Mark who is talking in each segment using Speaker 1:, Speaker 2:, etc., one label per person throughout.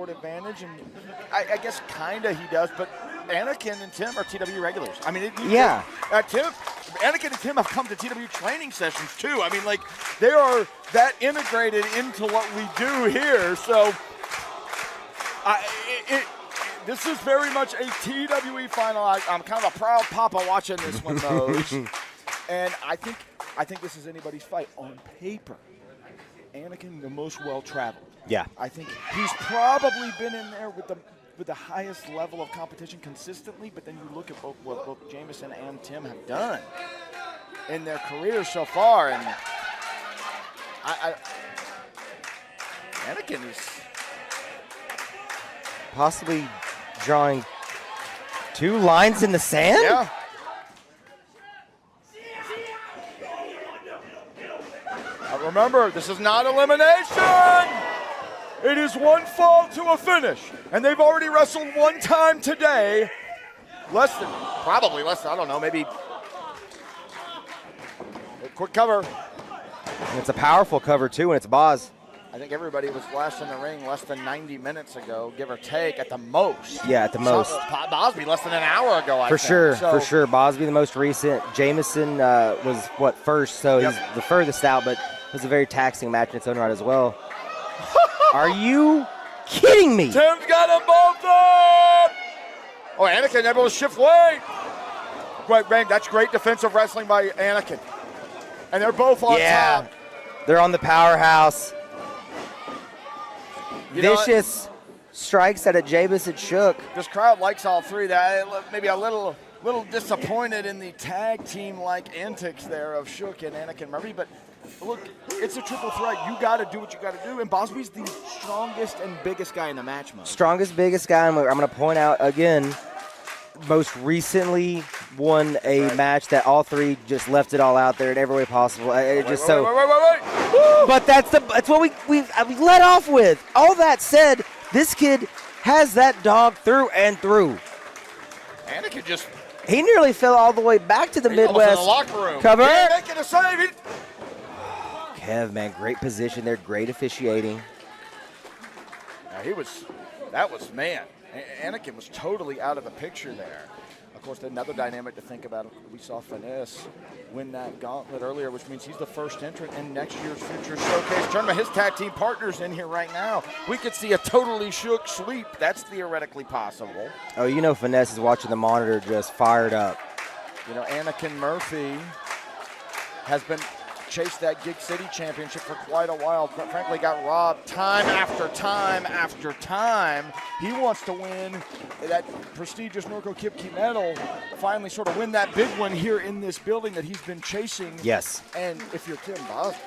Speaker 1: advantage, and I guess kind of he does, but Anakin and Tim are TW regulars. I mean, Anakin and Tim have come to TW training sessions too. I mean, like, they are that integrated into what we do here. So this is very much a TWE final. I'm kind of a proud papa watching this one, Mose. And I think this is anybody's fight on paper. Anakin, the most well-traveled.
Speaker 2: Yeah.
Speaker 1: I think he's probably been in there with the highest level of competition consistently, but then you look at what both Jamesen and Tim have done in their careers so far, and Anakin is
Speaker 2: possibly drawing 2 lines in the sand?
Speaker 1: Yeah. Remember, this is not elimination. It is one fall to a finish. And they've already wrestled one time today. Probably less than, I don't know, maybe. A quick cover.
Speaker 2: And it's a powerful cover, too, and it's Boz.
Speaker 1: I think everybody was last in the ring less than 90 minutes ago, give or take, at the most.
Speaker 2: Yeah, at the most.
Speaker 1: Bosby less than an hour ago, I think.
Speaker 2: For sure. Bosby the most recent. Jamesen was first, so he's the furthest out, but it was a very taxing match in its own right as well. Are you kidding me?
Speaker 1: Tim's got them both up! Oh, Anakin able to shift weight. Great, man, that's great defensive wrestling by Anakin. And they're both on top.
Speaker 2: They're on the powerhouse. Vicious strikes that Jamesen shook.
Speaker 1: This crowd likes all three. Maybe a little disappointed in the tag team-like antics there of Shook and Anakin Murphy, but look, it's a triple threat. You got to do what you got to do, and Bosby's the strongest and biggest guy in the match, Mo.
Speaker 2: Strongest, biggest guy. I'm going to point out again, most recently won a match that all three just left it all out there in every way possible. Wait. But that's what we let off with. All that said, this kid has that dog through and through.
Speaker 1: Anakin
Speaker 2: he nearly fell all the way back to the Midwest.
Speaker 1: In the locker room.
Speaker 2: Cover.
Speaker 1: Making a save.
Speaker 2: Kev, man, great position there, great officiating.
Speaker 1: Anakin was totally out of the picture there. Of course, another dynamic to think about, we saw Finesse win that gauntlet earlier, which means he's the first entrant in next year's Future Showcase tournament. His tag team partner's in here right now. We could see a totally Shook sweep. That's theoretically possible.
Speaker 2: Oh, you know Finesse is watching the monitor just fired up.
Speaker 1: You know, Anakin Murphy has been chased that Gig City Championship for quite a while, but frankly got robbed time after time after time. He wants to win that prestigious Norco Kipke medal, finally sort of win that big one here in this building that he's been chasing.
Speaker 2: Yes.
Speaker 1: And if you're Tim Bosby,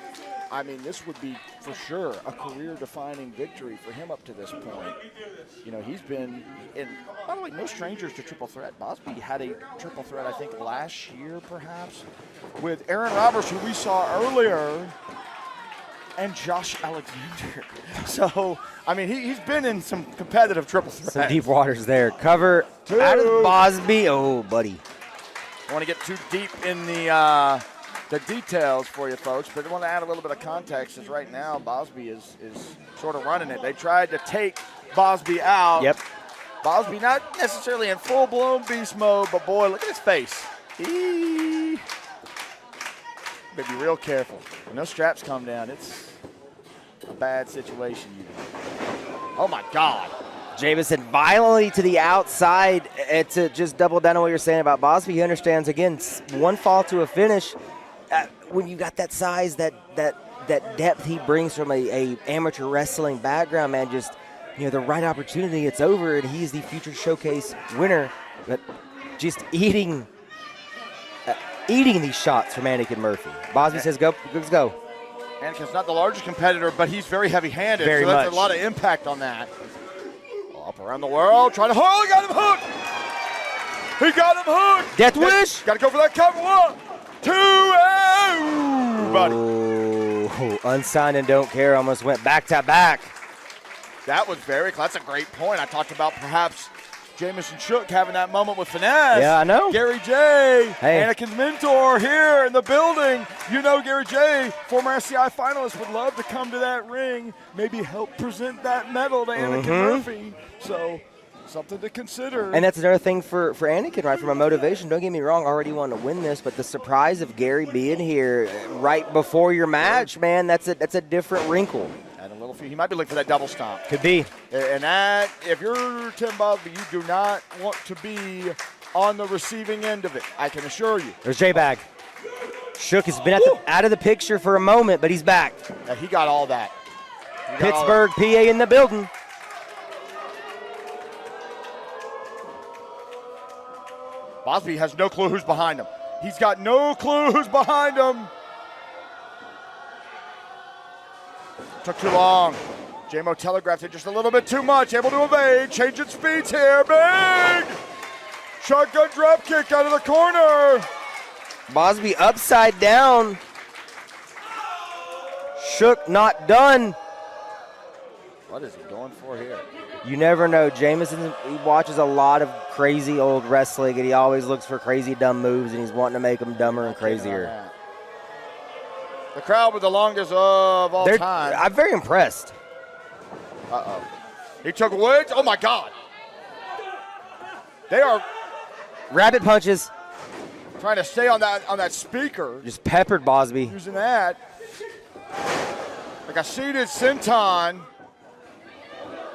Speaker 1: I mean, this would be for sure a career-defining victory for him up to this point. You know, he's been in, by the way, no strangers to triple threat. Bosby had a triple threat, I think, last year perhaps, with Aaron Roberts, who we saw earlier, and Josh Alexander. So, I mean, he's been in some competitive triple threats.
Speaker 2: Some deep waters there. Cover out of Bosby. Oh, buddy.
Speaker 1: I want to get too deep in the details for you folks, but I want to add a little bit of context, is right now Bosby is sort of running it. They tried to take Bosby out.
Speaker 2: Yep.
Speaker 1: Bosby not necessarily in full-blown beast mode, but boy, look at his face. Better be real careful. When those straps come down, it's a bad situation. Oh my God.
Speaker 2: Jamesen violently to the outside. To just double down on what you're saying about Bosby, he understands, again, one fall to a finish. When you got that size, that depth he brings from a amateur wrestling background, man, just, you know, the right opportunity, it's over, and he's the Future Showcase winner. But just eating these shots from Anakin Murphy. Bosby says, go, let's go.
Speaker 1: Anakin's not the largest competitor, but he's very heavy-handed,
Speaker 2: very
Speaker 1: so that's
Speaker 2: much.
Speaker 1: A lot of impact on that. Up around the world, trying to hold, he got him hooked! He got him hooked!
Speaker 2: Death wish!
Speaker 1: Got to go for that cover, 1, 2, and buddy.
Speaker 2: Oh, unsigned and don't care, almost went back to back.
Speaker 1: That was that's a great point. I talked about perhaps Jamesen Shook having that moment with finesse.
Speaker 2: Yeah, I know.
Speaker 1: Gary J,
Speaker 2: Hey.
Speaker 1: Anakin's mentor here in the building. You know Gary J, former SCI finalist, would love to come to that ring, maybe help present that medal to Anakin Murphy. So something to consider.
Speaker 2: And that's another thing for Anakin, right, from a motivation. Don't get me wrong, already want to win this, but the surprise of Gary being here right before your match, man, that's a different wrinkle.
Speaker 1: And a little few, he might be looking for that double stomp.
Speaker 2: Could be.
Speaker 1: And that, if you're Tim Bosby, you do not want to be on the receiving end of it, I can assure you.
Speaker 2: There's J-Bag. Shook has been out of the picture for a moment, but he's back.
Speaker 1: Yeah, he got all that.
Speaker 2: Pittsburgh, PA in the building.
Speaker 1: Bosby has no clue who's behind him. He's got no clue who's behind him. Took too long. J-Mo telegraphed it just a little bit too much. Able to evade. Changing speeds here. Big! Shotgun drop kick out of the corner.
Speaker 2: Bosby upside down. Shook not done.
Speaker 1: What is he going for here?
Speaker 2: You never know. Jamesen, he watches a lot of crazy old wrestling, and he always looks for crazy dumb moves, and he's wanting to make them dumber and crazier.
Speaker 1: The crowd with the longest of all time.
Speaker 2: I'm very impressed.
Speaker 1: Uh-oh. He took Woods. Oh, my God. They are
Speaker 2: Rabbit punches.
Speaker 1: trying to stay on that speaker.
Speaker 2: Just peppered Bosby.
Speaker 1: Using that. Like a seated senton.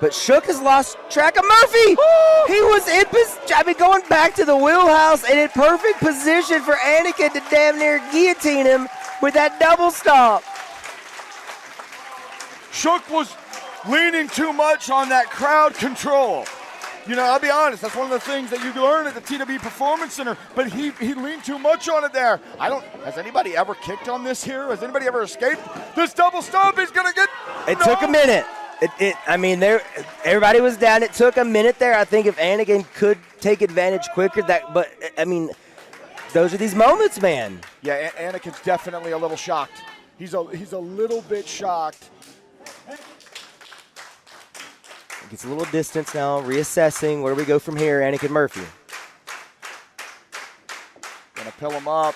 Speaker 2: But Shook has lost track of Murphy. He was going back to the wheelhouse and in perfect position for Anakin to damn near guillotine him with that double stomp.
Speaker 1: Shook was leaning too much on that crowd control. You know, I'll be honest, that's one of the things that you learn at the TW Performance Center, but he leaned too much on it there. Has anybody ever kicked on this here? Has anybody ever escaped? This double stomp is going to get...
Speaker 2: It took a minute. Everybody was down. It took a minute there. I think if Anakin could take advantage quicker, those are these moments, man.
Speaker 1: Yeah, Anakin's definitely a little shocked. He's a little bit shocked.
Speaker 2: Gets a little distance now, reassessing. Where do we go from here, Anakin Murphy?
Speaker 1: Gonna pill him up.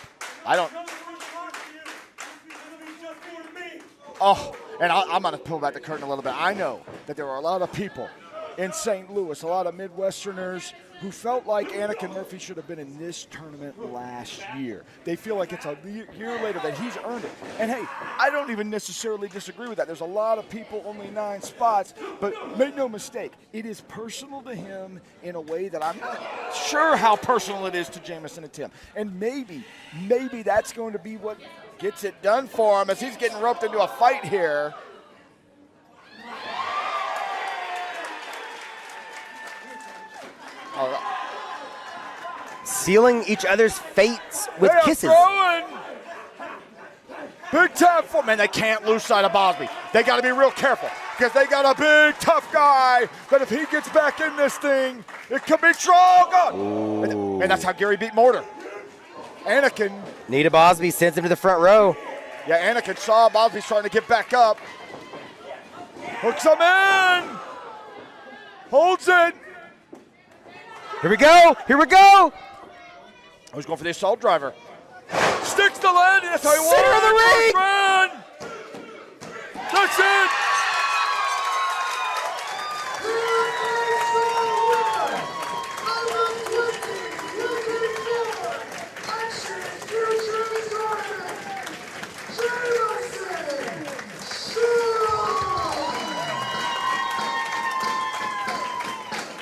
Speaker 1: Oh. And I'm going to pull back the curtain a little bit. I know that there are a lot of people in St. Louis, a lot of Midwesterners who felt like Anakin Murphy should have been in this tournament last year. They feel like it's a year later that he's earned it. And, hey, I don't even necessarily disagree with that. There's a lot of people, only 9 spots. But make no mistake, it is personal to him in a way that I'm not sure how personal it is to Jamesen and Tim. And maybe that's going to be what gets it done for him as he's getting roped into a fight here.
Speaker 2: Sealing each other's fates with kisses.
Speaker 1: Throwing. Big time for man. They can't lose sight of Bosby. They got to be real careful because they got a big tough guy that if he gets back in this thing, it could be strong. And that's how Gary beat Mortar. Anakin.
Speaker 2: Nita Bosby sends him to the front row.
Speaker 1: Yeah, Anakin saw Bosby's trying to get back up. Hooks him in. Holds it.
Speaker 2: Here we go.
Speaker 1: Oh, he's going for the assault driver. Sticks the landing. That's how he won.
Speaker 2: Center of the ring.
Speaker 1: That's it.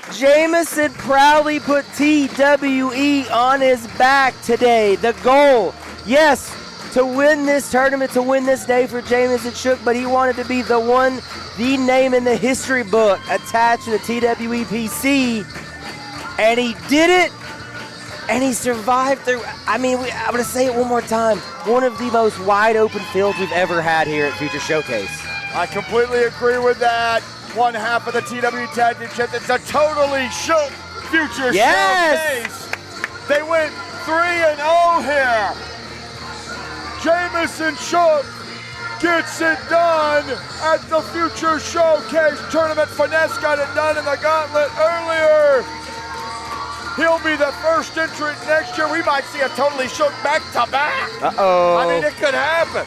Speaker 2: Jamesen proudly put TWE on his back today. The goal, yes, to win this tournament, to win this day for Jamesen Shook, but he wanted to be the name in the history book attached to the TWEPC, and he did it, and he survived through. I'm going to say it one more time, one of the most wide open fields we've ever had here at Future Showcase.
Speaker 1: I completely agree with that. One half of the TW Tag Team Championship. It's a totally Shook Future Showcase. They went 3-0 here. Jamesen Shook gets it done at the Future Showcase tournament. Finesse got it done in the gauntlet earlier. He'll be the first entrant next year. We might see a totally shook back-to-back.
Speaker 2: Uh-oh.
Speaker 1: I mean, it could happen.